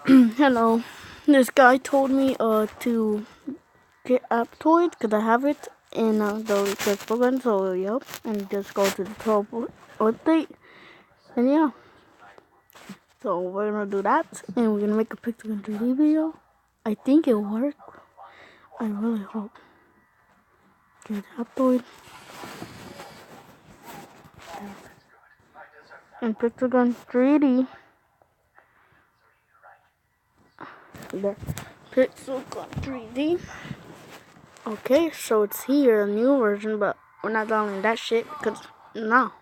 Hello. This guy told me to get Aptoid because I have it in the research program. So yep, and just go to the 12 update. And yeah, so we're gonna do that, and we're gonna make a picture in 3D video. I think it'll work. I really hope. Get Aptoid and Pixelgun 3D. There, Pixelgun 3D. Okay, so it's here, a new version, but we're not downloading that shit because no.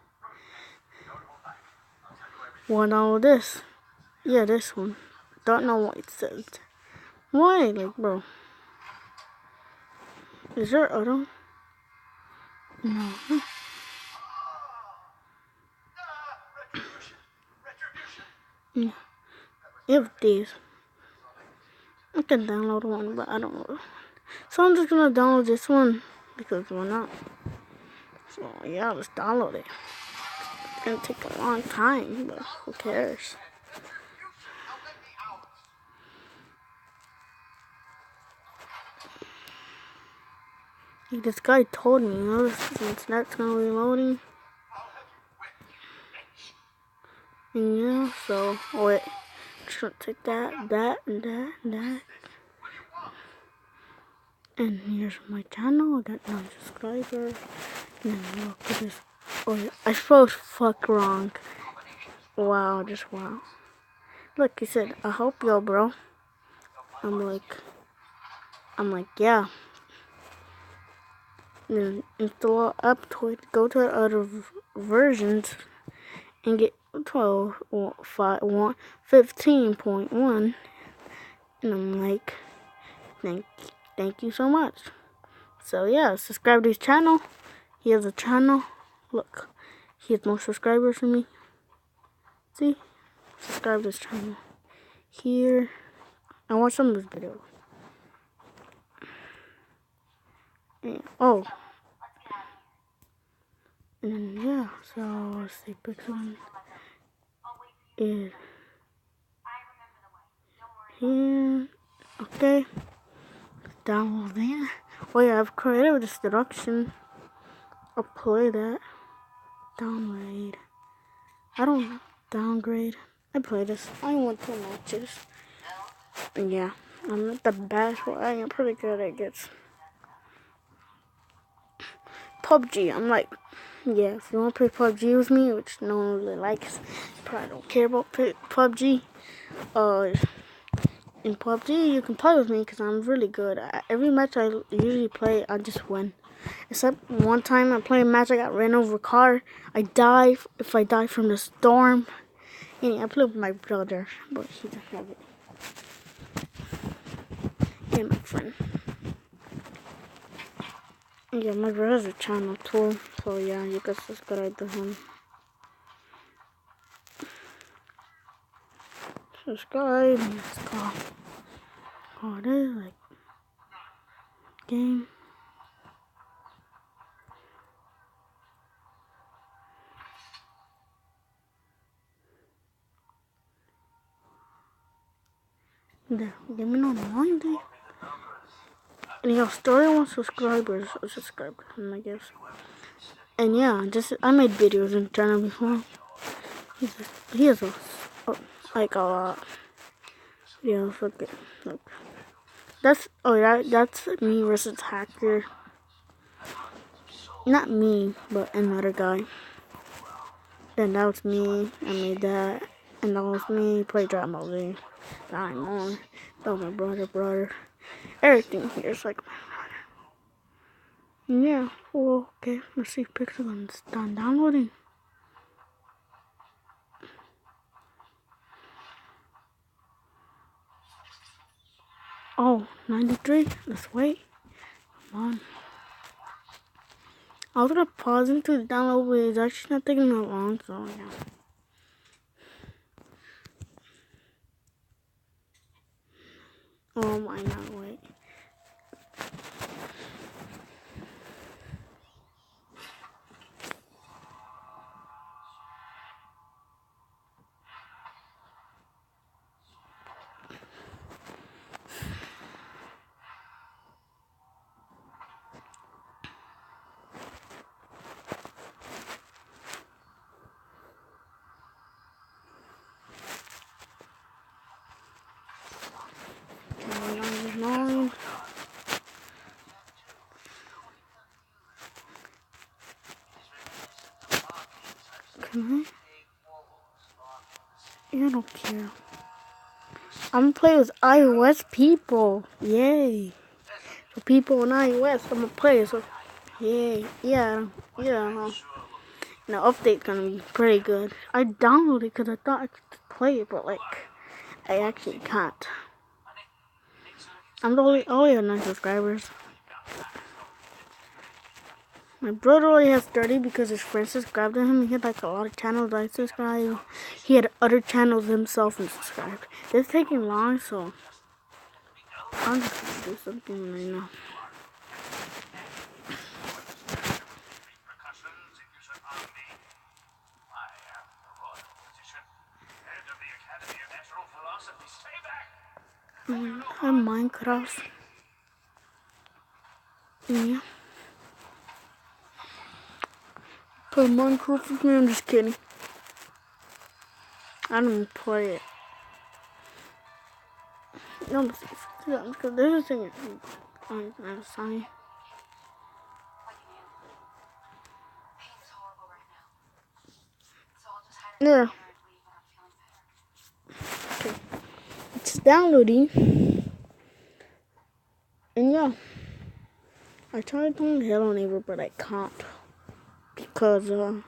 Wanna download this? Yeah, this one. Don't know what it says. Why? Like, bro. Is there other? No. Yeah. If these. I can download one, but I don't know. So I'm just gonna download this one because why not? So yeah, let's download it. It's gonna take a long time, but who cares? Like this guy told me, since that's gonna be loading. And yeah, so wait. Just gonna take that, and that, and that. And here's my channel. I got 9 subscribers. And then look at this. Oh, yeah. I spelled fuck wrong. Wow, just wow. Look, he said, I hope yo, bro. I'm like, yeah. And then install Aptoid, go to other versions, and get 15.1. And I'm like, thank you so much. So yeah, subscribe to his channel. He has a channel. Look, he has more subscribers than me. See? Subscribe to his channel. Here. I watch some of his videos. And, oh. And then, yeah. So, let's see. Pixel is here. Okay. Download that. Oh, yeah. I've created this deduction. I'll play that. Downgrade. I don't downgrade. I play this. I won 2 matches. And yeah. I'm not the best, but I am pretty good at it. PUBG. I'm like, yeah, if you want to play PUBG with me, which no one really likes, probably don't care about PUBG. In PUBG, you can play with me because I'm really good. Every match I usually play, I just win. Except one time I played a match, I got ran over a car. I die if I die from the storm. Anyway, I play with my brother, but he doesn't have it. Yeah, my friend. Yeah, my brother has a channel too, so yeah, you can subscribe to him. Subscribe. Let's go. Oh, it is like game. There, give me no 90. And he has 31 subscribers. Or subscribers, I guess. And yeah, I made videos on the channel before. He has like a lot. Yeah, look. That's that's me versus Hacker. Not me, but another guy. Then that was me. I made that, and that was me. Play Dragon Ball Z. I'm on. That was my brother. Everything here is like my brother. Yeah. Well, okay. Let's see if Pixelgun's done downloading. Oh, 93. Let's wait. Come on. I was gonna pause into the download, but it's actually not taking that long, so yeah. Oh my god, wait. I don't care. I'm gonna play with iOS people. Yay. The people on iOS, I'm gonna play. So, yay. Yeah. The update's gonna be pretty good. I downloaded it because I thought I could play it, but like, I actually can't. I'm the only have 9 subscribers. My brother only has 30 because his friends subscribed to him. He had like a lot of channels I subscribed. He had other channels himself and subscribed. It's taking long, so I'm just gonna do something right now. I'm Minecraft. Yeah. Play Minecraft with me? I'm just kidding. I don't even play it. No, because there's a thing. I'm sorry. Yeah. Okay. It's downloading. And yeah. I tried playing Hello Neighbor, but I can't. Because, it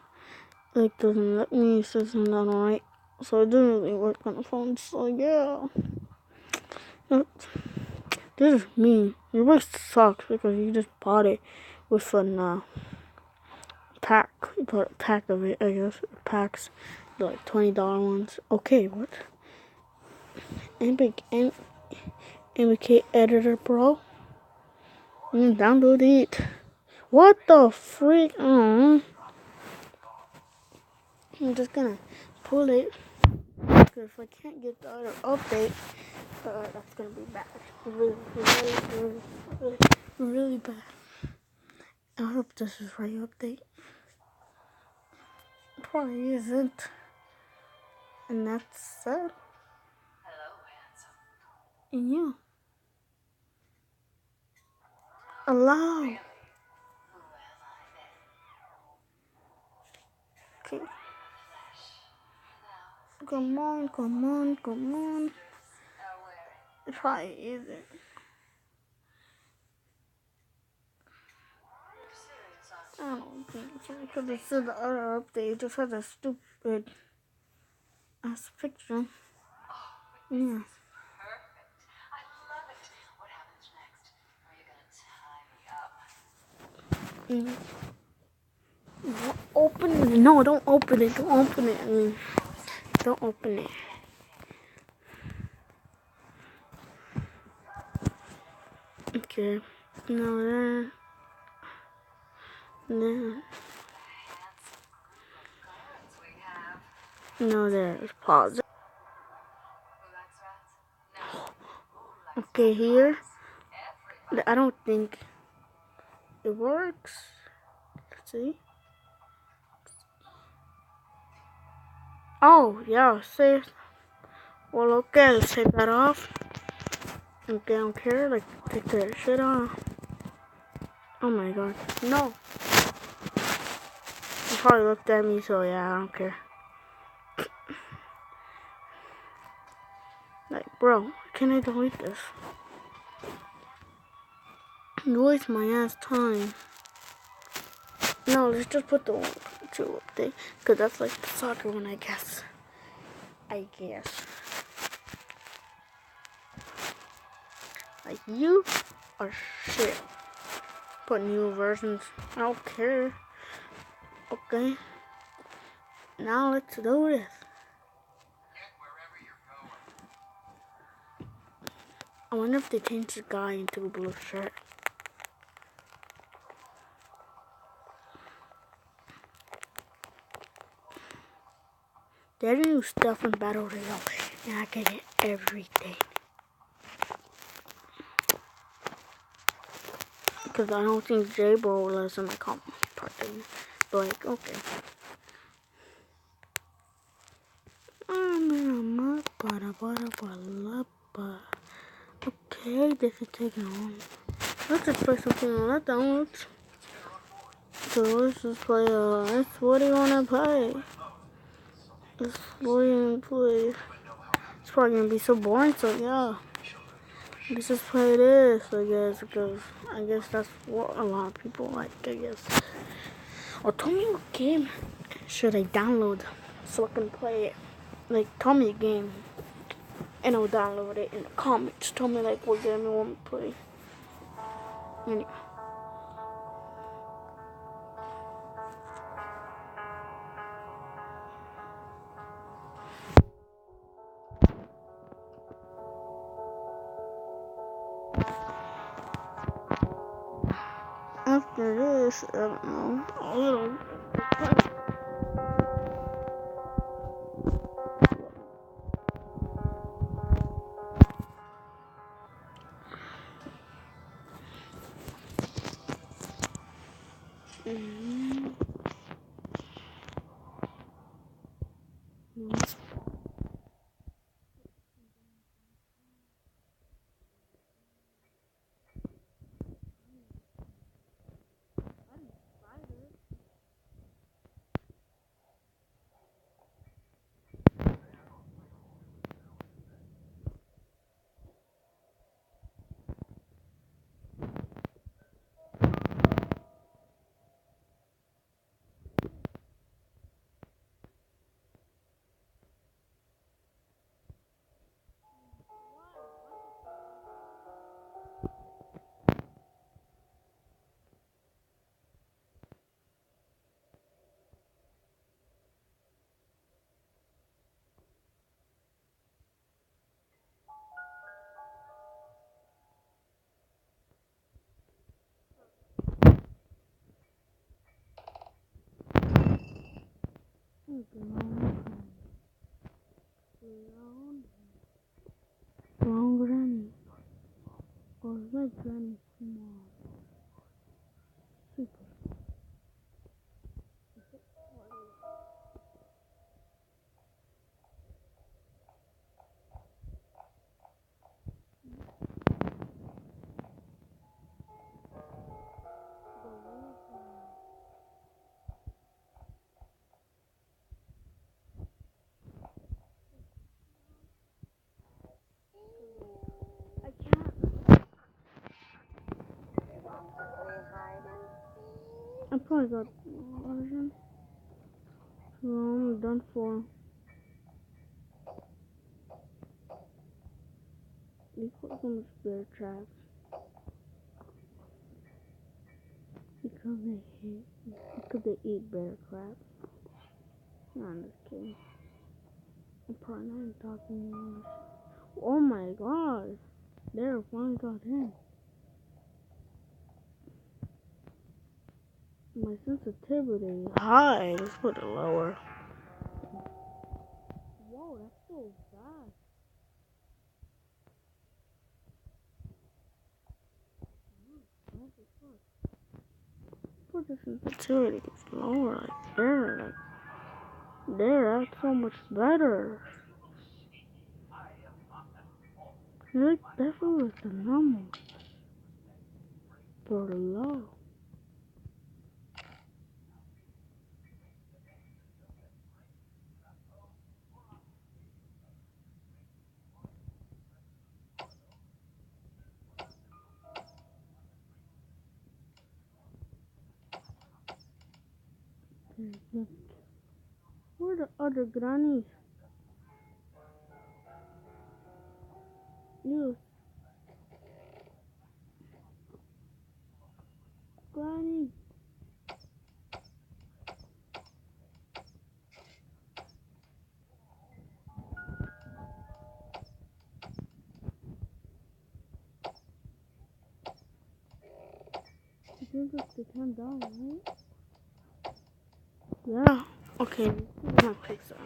doesn't let me. It says I'm not alright. So it doesn't really work on the phone. So yeah. This is mean. Your voice sucks because you just bought it with a pack. You bought a pack of it, I guess. Packs. Like $20 ones. Okay, what? MK editor, bro. Download it. What the freak? I'm just gonna pull it. Because if I can't get the other update, that's gonna be bad. Really bad. I hope this is right update. Probably isn't. And that's sad. And yeah. Allow. Okay. Come on. It probably isn't. I don't think so because this is the other update. It just has a stupid ass picture. Yeah. Open it. No, don't open it. Don't open it. Don't open it. Okay. No, there. There. No, there's pause. Okay, here. I don't think it works. Let's see. Oh, yeah, save. Well, okay, let's take that off. Okay, I don't care. Like, take that shit off. Oh my god. No. You probably looked at me, so yeah, I don't care. Like, bro, can I delete this? You waste my ass time. No, let's just put the 1.2 update. Because that's like the soccer one, I guess. Like, you are shit. Put new versions. I don't care. Okay. Now let's do this. I wonder if they changed the guy into a blue shirt. There's new stuff in Battle Royale, and I get it every day. Because I don't think J-Bro will listen to my comment part. But like, okay. Okay, this is taking long. Let's just play something on that downloads. So let's just play, what do you wanna play? Let's play and play. It's probably gonna be so boring, so yeah. Let's just play this, I guess, because I guess that's what a lot of people like, I guess. Or tell me what game should I download so I can play it. Like, tell me a game, and I'll download it in the comments. Tell me, like, what game you want me to play. Anyway. After this, I don't know, a little. Long granny. Or red granny small. Super. I can't. I probably got version. So I'm done for. You put so much bear traps. Because they eat bear crabs. No, I'm just kidding. I'm probably not even talking English. Oh my god. There, finally got him. My sensitivity is high. Let's put it lower. Whoa, that's so fast. Put the sensitivity lower, like there, that's so much better. Like that was the normal, but low. Where are the other grannies? You, granny. I think it's the 10 down, right? Yeah. Okay. My picks off.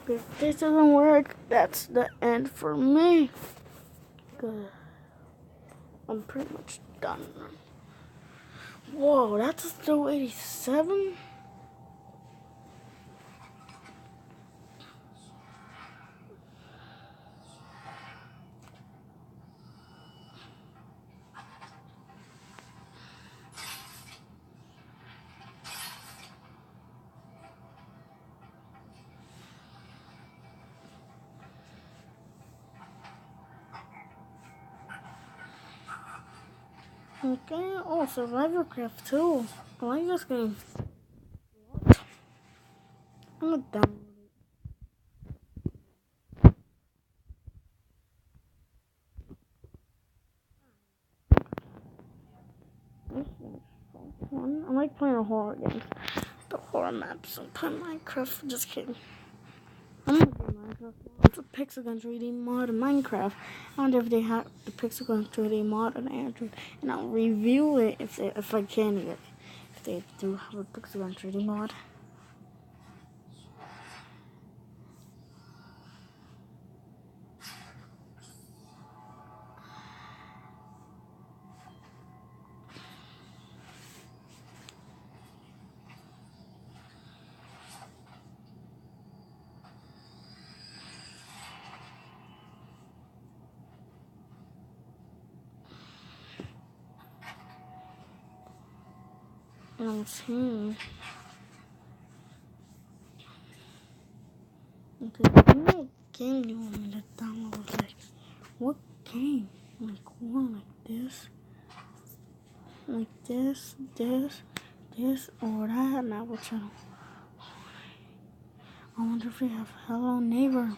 If this doesn't work, that's the end for me. Good. I'm pretty much done. Whoa, that's still 87? Okay, oh, Survivor Craft too. I like this game. I'm gonna download this. Fun. I like playing horror games. The horror maps. I'm playing Minecraft. Just kidding. I'm gonna do Minecraft. It's a Pixelgun 3D mod in Minecraft. I wonder if they have the Pixelgun 3D mod on Android, and I'll review it if I can get it. If they do have a Pixelgun 3D mod. And I'm seeing. Okay, what game do you want me to download? Like, what game? Like one like this, this, or that. Now which one? I wonder if we have Hello Neighbor.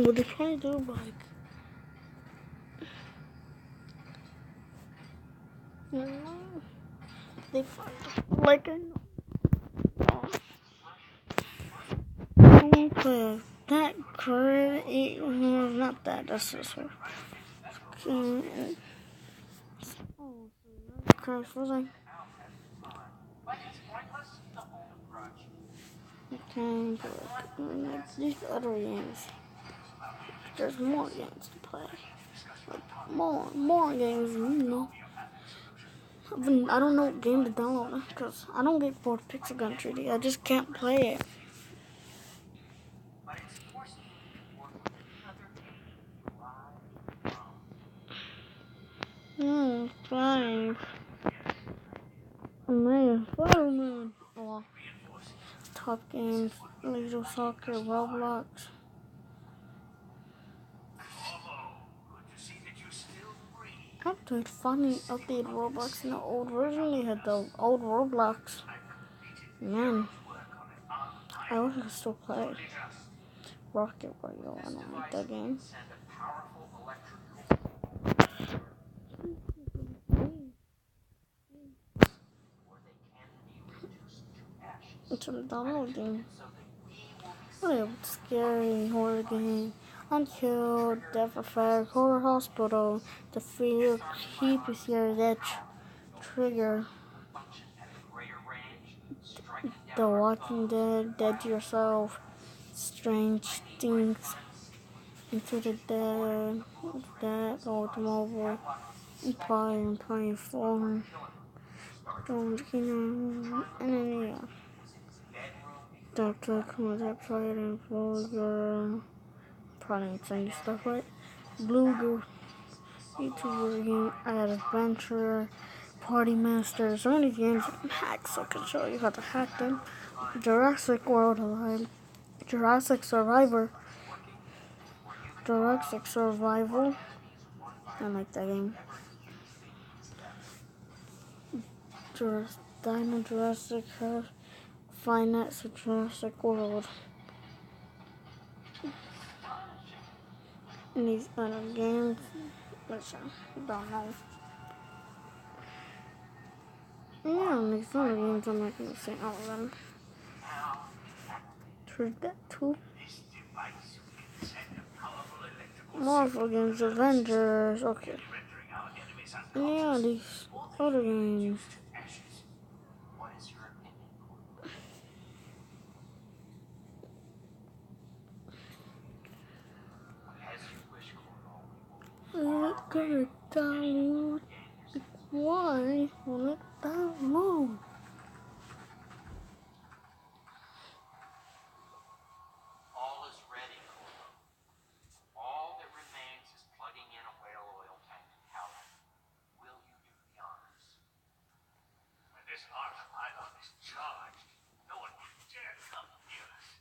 What they probably do, like, you know, they probably like I won't play that crazy. Not that. That's this one. Okay. Oh, Crash was like. Okay, but like these other games, there's more games to play. Like more games, you know. I don't know what game to download because I don't get bored of Pixelgun 3D. I just can't play it. Five. Man, Spider-Man. Oh, Top Games, Leisure Soccer, Roblox. Update, finally updated Roblox in the old version. They had the old Roblox. Man, I wish I could still play Rocket Royale. I don't like that game. It's a downloading. What a scary horror game. Until Death Effect, Horror Hospital, The Fear, Keep Your That Trigger, The Walking Dead, Dead Yourself, Strange Things, Into the Dead, That Automobile, Empire 4, Don't and then yeah. Doctor comes outside and Vulgar, probably saying stuff right. Blue YouTuber game, I had Adventure, Party Master, so many games hacks I can show you how to hack them. Jurassic World Alive, Jurassic Survivor, Jurassic Survival. I like that game. Dino Jurassic Finance Jurassic World. And these other games, which I don't know. Yeah, and these other games I'm not gonna say all of them. There's that too. Marvel games, Avengers, okay. Yeah, these other games. Let go download. Why will it download? All is ready, Corvo. All that remains is plugging in a whale oil tank in Howland. Will you do the honors? When this arc pylon is charged, no one will dare come near us.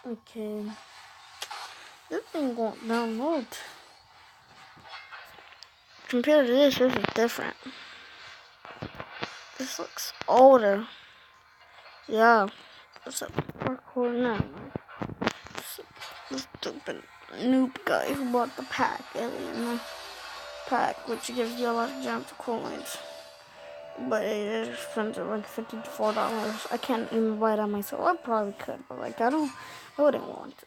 Okay. This thing won't download. Compared to this is different. This looks older. Yeah. It's a record now. This stupid noob guy who bought the pack, alien pack, which gives you a lot of gems coins. But it is expensive, like $54. I can't even buy that myself. I probably could, but like I wouldn't want to.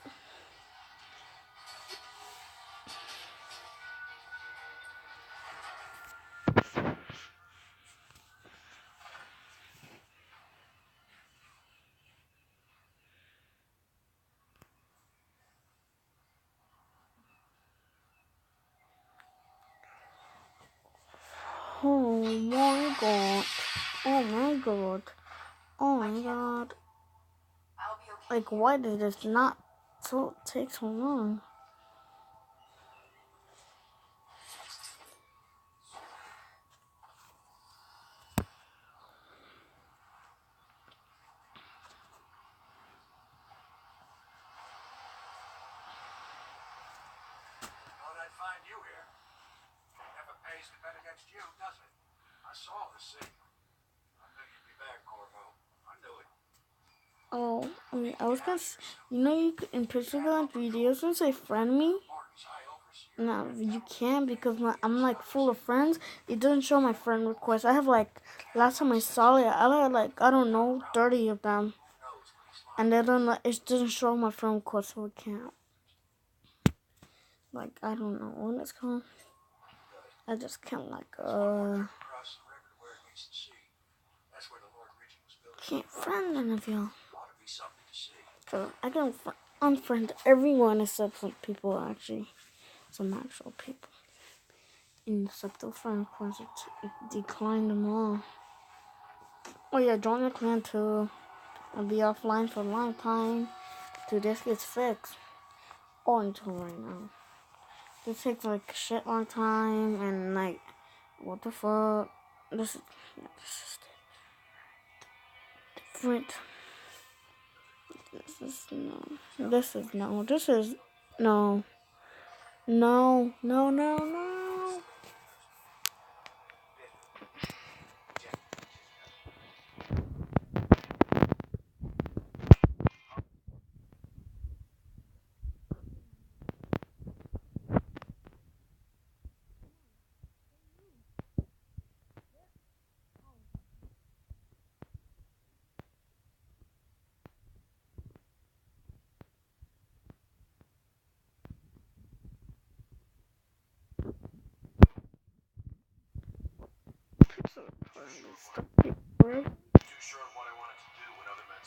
Oh my god. Oh my god. Oh my god. Like, why did this not take so long? Thought I'd find you here. Never pays to bet against you, does it? I saw the signal. I knew you'd be back, Corvo. I knew it. Oh, I was gonna, you could, in Instagram videos, when say friend me. No, you can because I'm like full of friends. It doesn't show my friend requests. I have like, last time I saw it, I had like, I don't know, 30 of them. And they don't like, it doesn't show my friend requests, so it can't. Like, I don't know what it's called. I just can't like, can't friend any of y'all. So I can unfriend everyone except some people actually. Some actual people. Except the friend requests, it declined them all. Oh yeah, join the clan too. I'll be offline for a long time till this gets fixed. Or until right now. This takes like a shit long time and like, what the fuck? This is different. This is no. This is no. This is no. No. No. No. No.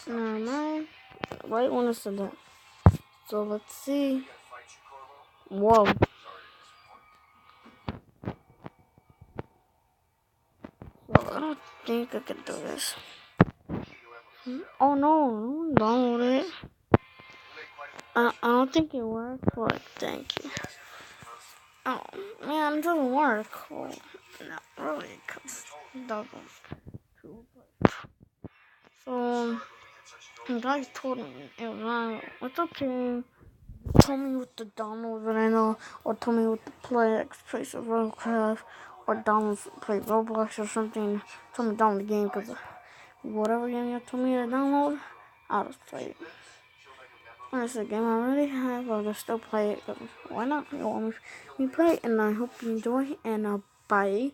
No, mine. Right one is that. So let's see. Whoa. Well, I don't think I can do this. Oh no, don't it. I don't think it works. But thank you. Oh man, it doesn't work. Oh, not really, cause it doesn't. So, the guy told me it was wrong. It's okay. Told me what to download that I know, or told me what to play, like Space of Robocraft, or download play Roblox or something. Told me to download the game because whatever game you told me to download, I'll just play it. When it's a game I already have, I'll just still play it. Why not? You want me to play it, and I hope you enjoy. And bye.